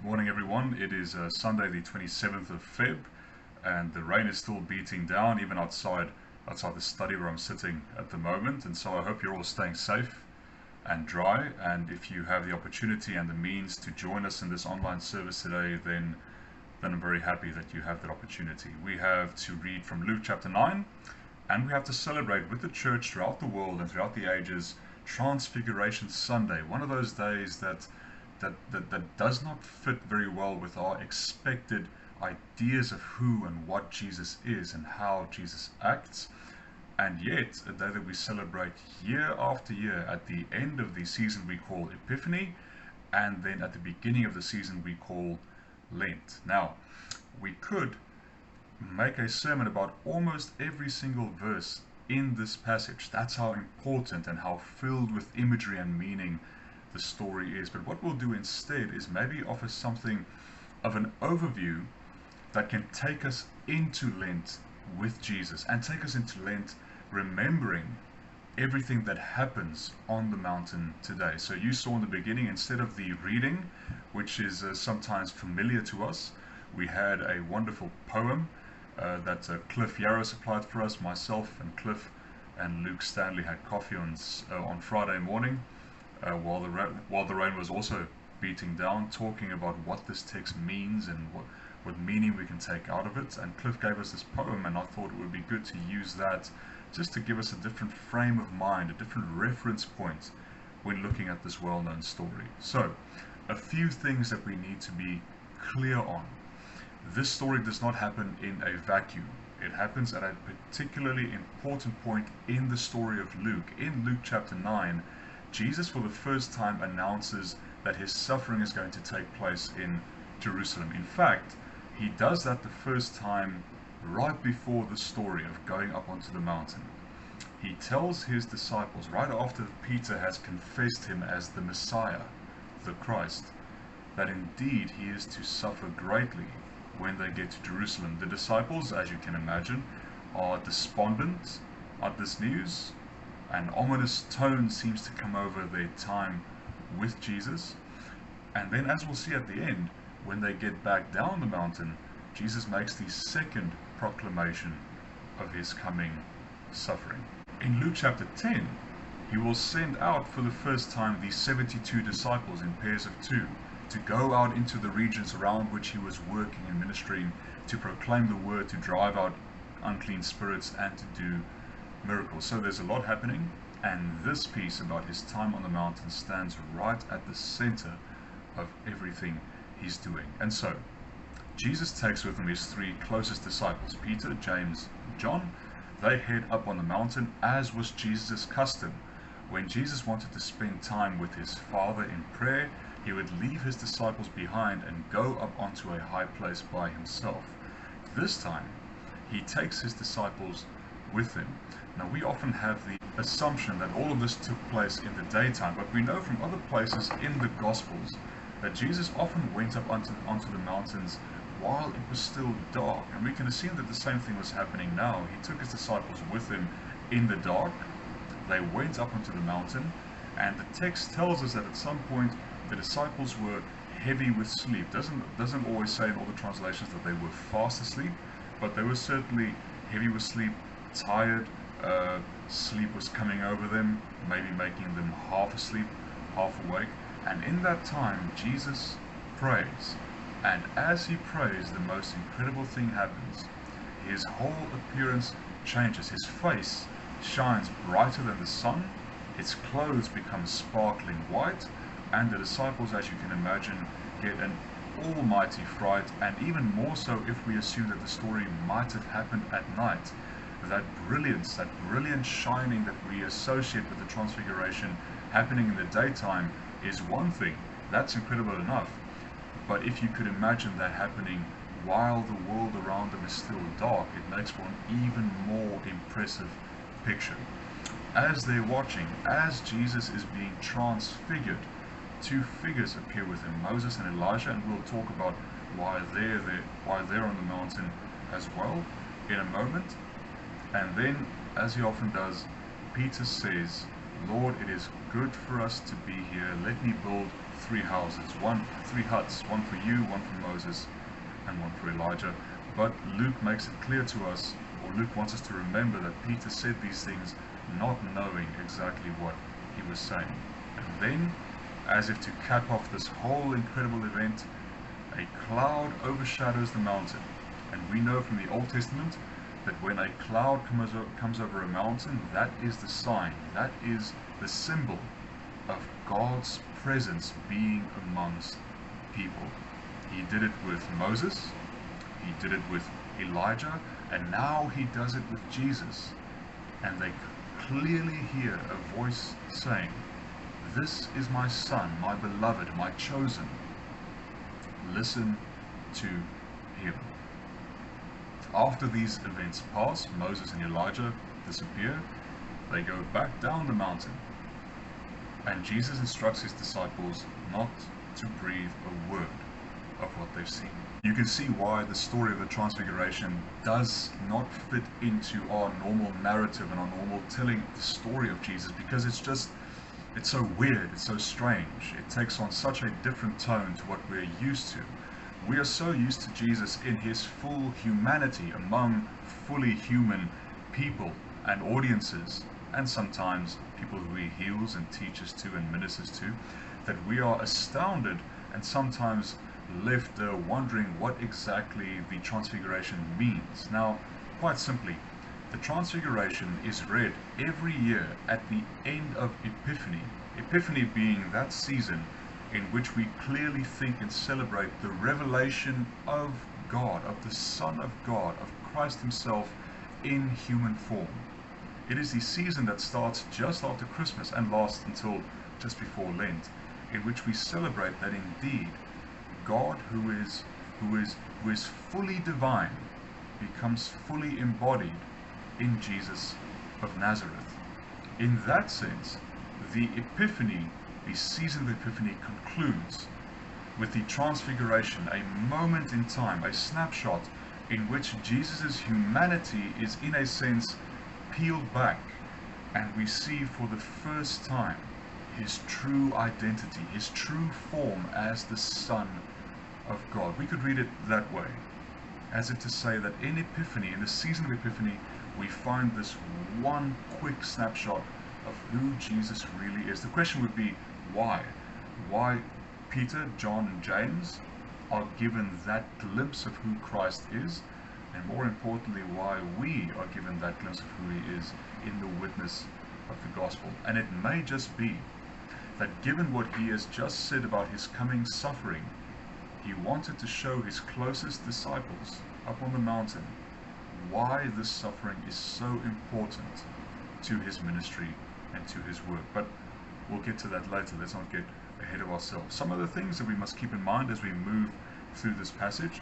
Morning everyone. It is Sunday the 27th of Feb and the rain is still beating down even outside the study where I'm sitting at the moment, and so I hope you're all staying safe and dry, and if you have the opportunity and the means to join us in this online service today, then I'm very happy that you have that opportunity. We have to read from Luke chapter 9, and we have to celebrate with the church throughout the world and throughout the ages Transfiguration Sunday, one of those days that does not fit very well with our expected ideas of who and what Jesus is and how Jesus acts, and yet a day that we celebrate year after year at the end of the season we call Epiphany, and then at the beginning of the season we call Lent. Now, we could make a sermon about almost every single verse in this passage. That's how important and how filled with imagery and meaning the story is. But what we'll do instead is maybe offer something of an overview that can take us into Lent with Jesus, and take us into Lent remembering everything that happens on the mountain today. So you saw in the beginning, instead of the reading, which is sometimes familiar to us, we had a wonderful poem that Cliff Yarrow supplied for us. Myself and Cliff and Luke Stanley had coffee on Friday morning while the rain was also beating down, talking about what this text means and what meaning we can take out of it. And Cliff gave us this poem, and I thought it would be good to use that just to give us a different frame of mind, a different reference point when looking at this well-known story. So, a few things that we need to be clear on. This story does not happen in a vacuum. It happens at a particularly important point in the story of Luke. In Luke chapter 9, Jesus for the first time announces that his suffering is going to take place in Jerusalem. In fact, he does that the first time right before the story of going up onto the mountain. He tells his disciples, right after Peter has confessed him as the Messiah, the Christ, that indeed he is to suffer greatly when they get to Jerusalem. The disciples, as you can imagine, are despondent at this news. An ominous tone seems to come over their time with Jesus. And then, as we'll see at the end, when they get back down the mountain, Jesus makes the second proclamation of his coming suffering. In Luke chapter 10, he will send out for the first time the 72 disciples in pairs of two to go out into the regions around which he was working and ministering, to proclaim the word, to drive out unclean spirits, and to do miracles. So there's a lot happening, and this piece about his time on the mountain stands right at the center of everything he's doing. And so Jesus takes with him his three closest disciples, Peter, James, and John. They head up on the mountain, as was Jesus' custom. When Jesus wanted to spend time with his Father in prayer, he would leave his disciples behind and go up onto a high place by himself. This time, he takes his disciples with him. Now, we often have the assumption that all of this took place in the daytime, but we know from other places in the Gospels that Jesus often went up onto the mountains while it was still dark. And we can assume that the same thing was happening now. He took his disciples with him in the dark. They went up onto the mountain, and the text tells us that at some point the disciples were heavy with sleep. Doesn't always say in all the translations that they were fast asleep, but they were certainly heavy with sleep, tired. Sleep was coming over them, maybe making them half asleep, half awake. And in that time, Jesus prays. And as he prays, the most incredible thing happens. His whole appearance changes. His face shines brighter than the sun. His clothes become sparkling white. And the disciples, as you can imagine, get an almighty fright. And even more so if we assume that the story might have happened at night. That brilliance, that brilliant shining that we associate with the Transfiguration happening in the daytime is one thing. That's incredible enough. But if you could imagine that happening while the world around them is still dark, it makes for an even more impressive picture. As they're watching, as Jesus is being transfigured, two figures appear with him, Moses and Elijah, and we'll talk about why they're on the mountain as well in a moment. And then, as he often does, Peter says, "Lord, it is good for us to be here. Let me build three houses, three huts, one for you, one for Moses, and one for Elijah. But Luke makes it clear to us, or Luke wants us to remember, that Peter said these things not knowing exactly what he was saying. And then, as if to cap off this whole incredible event, a cloud overshadows the mountain. And we know from the Old Testament that when a cloud comes over a mountain, that is the sign, that is the symbol of God's presence being amongst people. He did it with Moses, he did it with Elijah, and now he does it with Jesus. And they clearly hear a voice saying, "This is my Son, my beloved, my chosen. Listen to him." After these events pass, Moses and Elijah disappear. They go back down the mountain, and Jesus instructs his disciples not to breathe a word of what they've seen. You can see why the story of the Transfiguration does not fit into our normal narrative and our normal telling of the story of Jesus, because it's so weird, it's so strange. It takes on such a different tone to what we're used to. We are so used to Jesus in his full humanity among fully human people and audiences, and sometimes people who he heals and teaches to and ministers to, that we are astounded and sometimes left wondering what exactly the Transfiguration means. Now, quite simply, the Transfiguration is read every year at the end of Epiphany. Epiphany being that season in which we clearly think and celebrate the revelation of God, of the Son of God, of Christ himself in human form. It is the season that starts just after Christmas and lasts until just before Lent, in which we celebrate that indeed God, who is fully divine, becomes fully embodied in Jesus of Nazareth. In that sense, the Epiphany, the season of Epiphany, concludes with the Transfiguration, a moment in time, a snapshot in which Jesus' humanity is in a sense peeled back, and we see for the first time his true identity, his true form as the Son of God. We could read it that way, as if to say that in Epiphany, in the season of Epiphany, we find this one quick snapshot of who Jesus really is. The question would be, why? Why Peter, John, and James are given that glimpse of who Christ is, and more importantly, why we are given that glimpse of who he is in the witness of the gospel. And it may just be that given what he has just said about his coming suffering, he wanted to show his closest disciples up on the mountain why this suffering is so important to his ministry and to his work. But we'll get to that later. Let's not get ahead of ourselves. Some of the things that we must keep in mind as we move through this passage,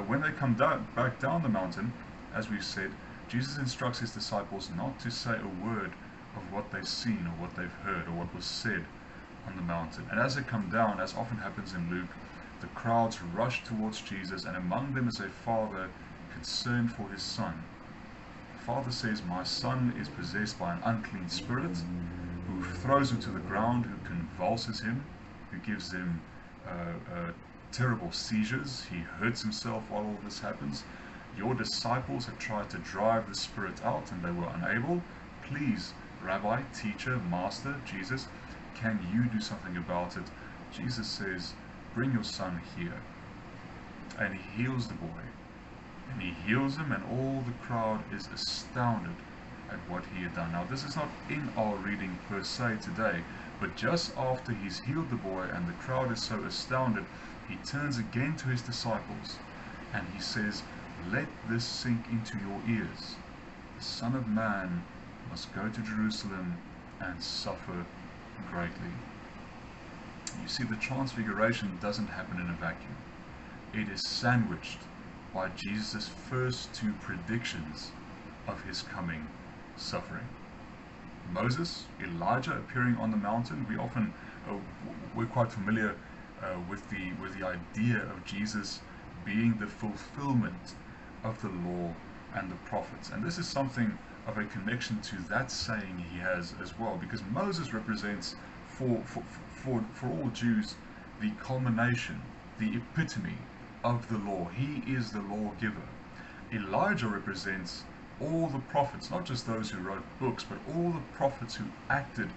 when they come back down the mountain, as we've said, Jesus instructs his disciples not to say a word of what they've seen or what they've heard or what was said on the mountain. And as they come down, as often happens in Luke, the crowds rush towards Jesus, and among them is a father concerned for his son. The father says, "My son is possessed by an unclean spirit," who throws him to the ground, who convulses him, who gives him terrible seizures. He hurts himself while all this happens. Your disciples have tried to drive the spirit out and they were unable. Please, Rabbi, teacher, master, Jesus, can you do something about it? Jesus says, "Bring your son here." And he heals the boy. And he heals him, and all the crowd is astounded at what he had done. Now, this is not in our reading per se today, but just after he's healed the boy and the crowd is so astounded, he turns again to his disciples and he says, "Let this sink into your ears. The Son of Man must go to Jerusalem and suffer greatly." You see, the Transfiguration doesn't happen in a vacuum. It is sandwiched by Jesus' first two predictions of his coming suffering. Moses, Elijah appearing on the mountain. We're quite familiar with the idea of Jesus being the fulfillment of the law and the prophets, and this is something of a connection to that saying he has as well, because Moses represents for all Jews the culmination, the epitome of the law. He is the lawgiver. Elijah represents all the prophets, not just those who wrote books, but all the prophets who acted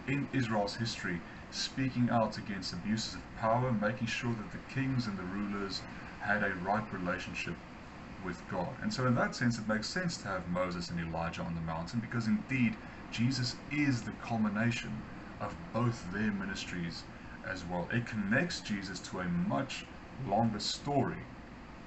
in Israel's history, speaking out against abuses of power, making sure that the kings and the rulers had a right relationship with God. And so in that sense, it makes sense to have Moses and Elijah on the mountain, because indeed Jesus is the culmination of both their ministries as well. It connects Jesus to a much longer story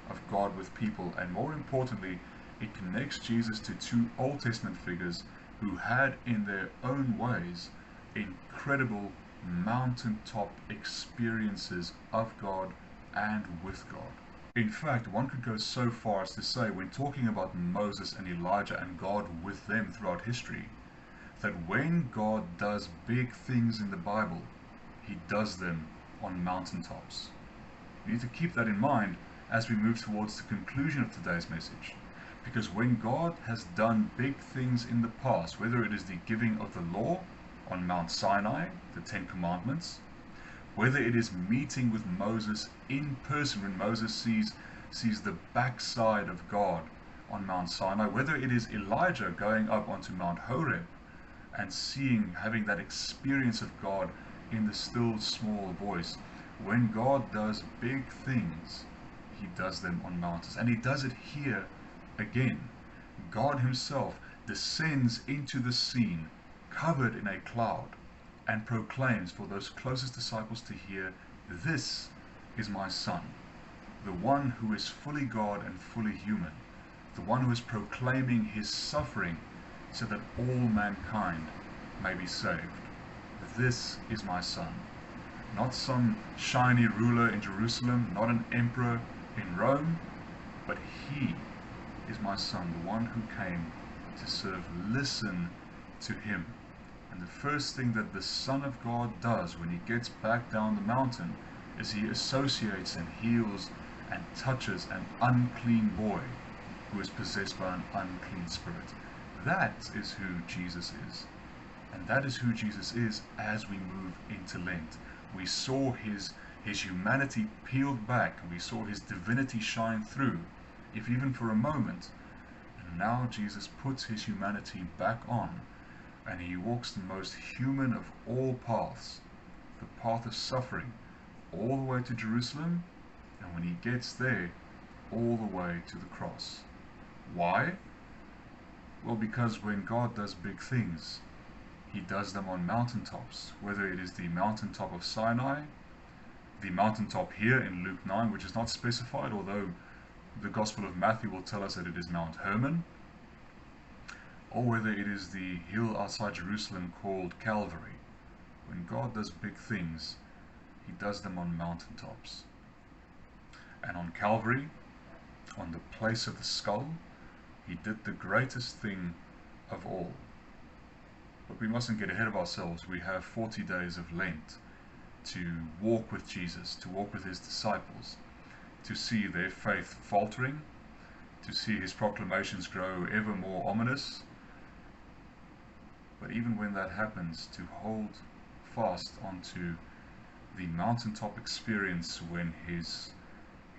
of God with people, and more importantly, it connects Jesus to two Old Testament figures who had in their own ways incredible mountaintop experiences of God and with God. In fact, one could go so far as to say, when talking about Moses and Elijah and God with them throughout history, that when God does big things in the Bible, he does them on mountaintops. We need to keep that in mind as we move towards the conclusion of today's message. Because when God has done big things in the past, whether it is the giving of the law on Mount Sinai, the Ten Commandments, whether it is meeting with Moses in person when Moses sees the backside of God on Mount Sinai, whether it is Elijah going up onto Mount Horeb and having that experience of God in the still small voice. When God does big things, he does them on mountains, and he does it here again. God himself descends into the scene covered in a cloud and proclaims for those closest disciples to hear, "This is my Son," the one who is fully God and fully human, the one who is proclaiming his suffering so that all mankind may be saved. This is my Son. Not some shiny ruler in Jerusalem, not an emperor in Rome, but he is my Son, the one who came to serve. Listen to him. And the first thing that the Son of God does when he gets back down the mountain is he associates and heals and touches an unclean boy who is possessed by an unclean spirit. That is who Jesus is. And that is who Jesus is as we move into Lent. We saw his humanity peeled back, and we saw his divinity shine through, if even for a moment. And now Jesus puts his humanity back on, and he walks the most human of all paths, the path of suffering, all the way to Jerusalem, and when he gets there, all the way to the cross. Why? Well, because when God does big things, he does them on mountaintops, whether it is the mountaintop of Sinai, the mountaintop here in Luke 9, which is not specified, although the Gospel of Matthew will tell us that it is Mount Hermon, or whether it is the hill outside Jerusalem called Calvary. When God does big things, he does them on mountaintops. And on Calvary, on the place of the skull, he did the greatest thing of all. But we mustn't get ahead of ourselves. We have 40 days of Lent to walk with Jesus, to walk with his disciples, to see their faith faltering, to see his proclamations grow ever more ominous. But even when that happens, to hold fast onto the mountaintop experience when his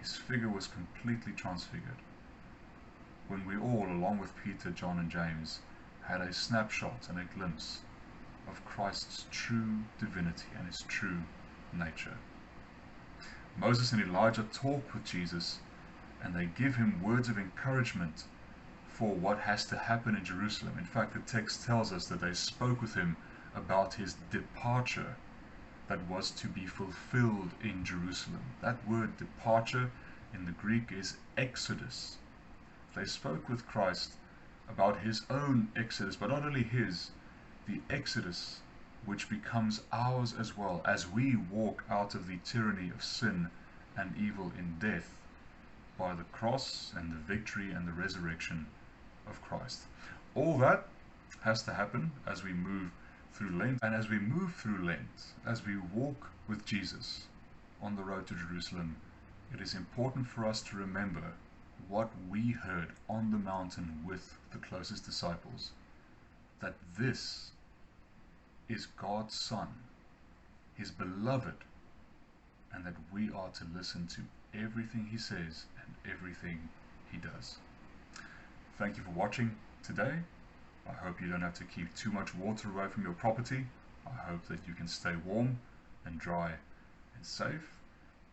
figure was completely transfigured. When we all, along with Peter, John and James, had a snapshot and a glimpse of Christ's true divinity and his true nature. Moses and Elijah talk with Jesus, and they give him words of encouragement for what has to happen in Jerusalem. In fact, the text tells us that they spoke with him about his departure that was to be fulfilled in Jerusalem. That word departure in the Greek is exodus. They spoke with Christ about his own exodus, but not only his, the exodus which becomes ours as well, as we walk out of the tyranny of sin and evil in death by the cross and the victory and the resurrection of Christ. All that has to happen as we move through Lent. And as we move through Lent, as we walk with Jesus on the road to Jerusalem, it is important for us to remember what we heard on the mountain with the closest disciples, that this is God's Son, his beloved, and and that we are to listen to everything he says and everything he does. Thank you for watching today. I hope you don't have to keep too much water away from your property. I hope that you can stay warm and dry and safe.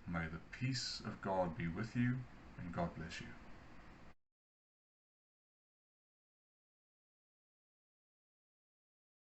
May the peace of God be with you, and God bless you.